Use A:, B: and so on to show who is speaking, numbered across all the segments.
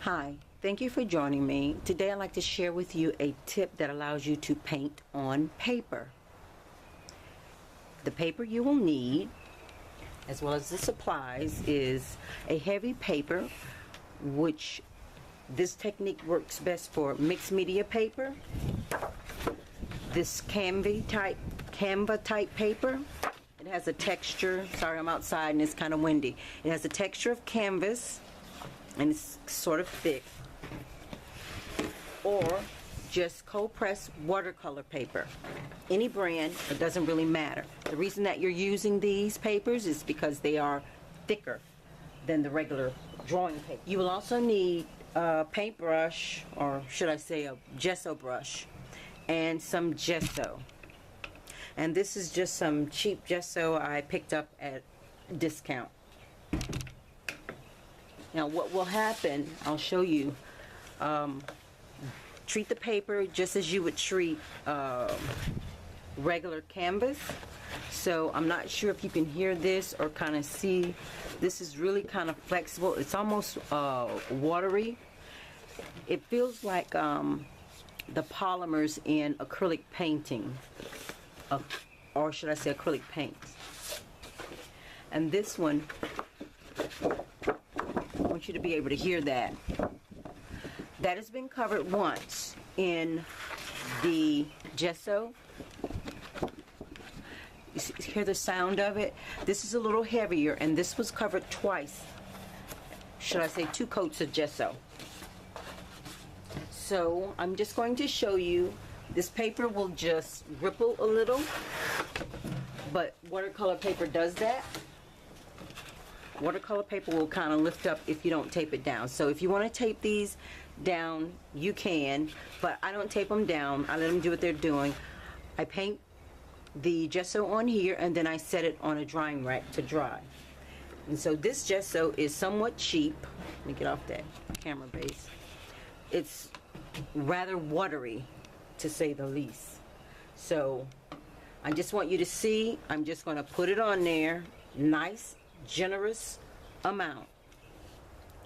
A: Hi, thank you for joining me. Today I'd like to share with you a tip that allows you to paint on paper. The paper you will need, as well as the supplies, is a heavy paper, which this technique works best for mixed media paper. This Canva type paper. It has a texture, sorry I'm outside and it's kind of windy. It has a texture of canvas and it's sort of thick. Or just cold pressed watercolor paper. Any brand, it doesn't really matter. The reason that you're using these papers is because they are thicker than the regular drawing paper. You will also need a paintbrush, or should I say a gesso brush, and some gesso. And this is just some cheap gesso I picked up at discount. Now what will happen, I'll show you. Treat the paper just as you would treat regular canvas. So I'm not sure if you can hear this or kind of see. This is really kind of flexible. It's almost watery. It feels like the polymers in acrylic painting, or should I say acrylic paint. And this one, I want you to be able to hear that. That has been covered once in the gesso. You hear the sound of it? This is a little heavier, and this was covered twice. Should I say 2 coats of gesso? So I'm just going to show you. This paper will just ripple a little, but watercolor paper does that. Watercolor paper will kind of lift up if you don't tape it down. So if you want to tape these down, you can, but I don't tape them down. I let them do what they're doing. I paint the gesso on here and then I set it on a drying rack to dry. And so this gesso is somewhat cheap. Let me get off that camera base. It's rather watery, to say the least. So I just want you to see, I'm just going to put it on there, nice generous amount.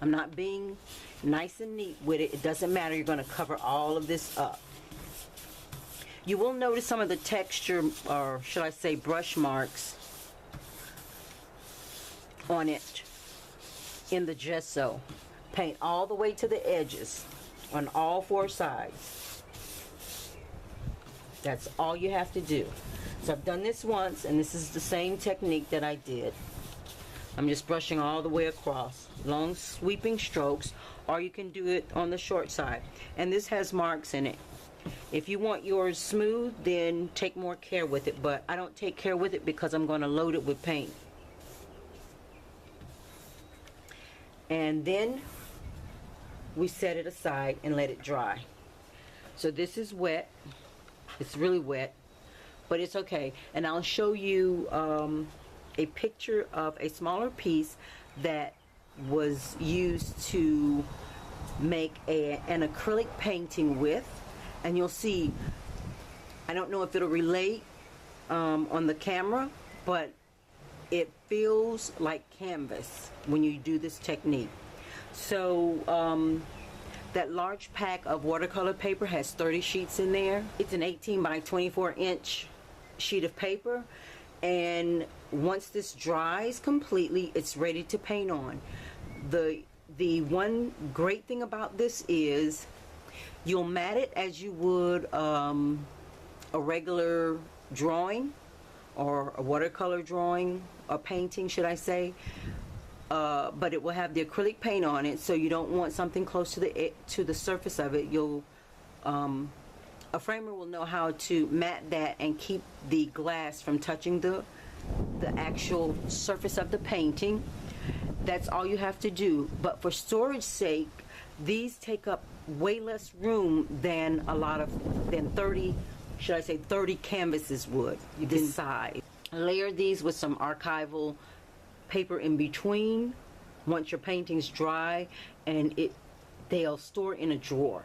A: I'm not being nice and neat with it. It doesn't matter. You're going to cover all of this up. You will notice some of the texture, or should I say brush marks on it in the gesso. Paint all the way to the edges on all 4 sides. That's all you have to do. So I've done this once, and this is the same technique that I did. I'm just brushing all the way across, long sweeping strokes, or you can do it on the short side. And this has marks in it. If you want yours smooth, then take more care with it, but I don't take care with it because I'm going to load it with paint. And then we set it aside and let it dry. So this is wet. It's really wet, but it's okay. And I'll show you a picture of a smaller piece that was used to make an acrylic painting with, and you'll see, I don't know if it'll relate on the camera, but it feels like canvas when you do this technique. So that large pack of watercolor paper has 30 sheets in there. It's an 18 by 24 inch sheet of paper, and once this dries completely, it's ready to paint on. The one great thing about this is you'll mat it as you would a regular drawing, or a watercolor drawing, or painting, should I say. But it will have the acrylic paint on it, so you don't want something close to the surface of it. A framer will know how to mat that and keep the glass from touching the actual surface of the painting. That's all you have to do. But for storage sake, these take up way less room than 30, should I say 30 canvases would this size. Layer these with some archival paper in between once your painting's dry, and they'll store in a drawer.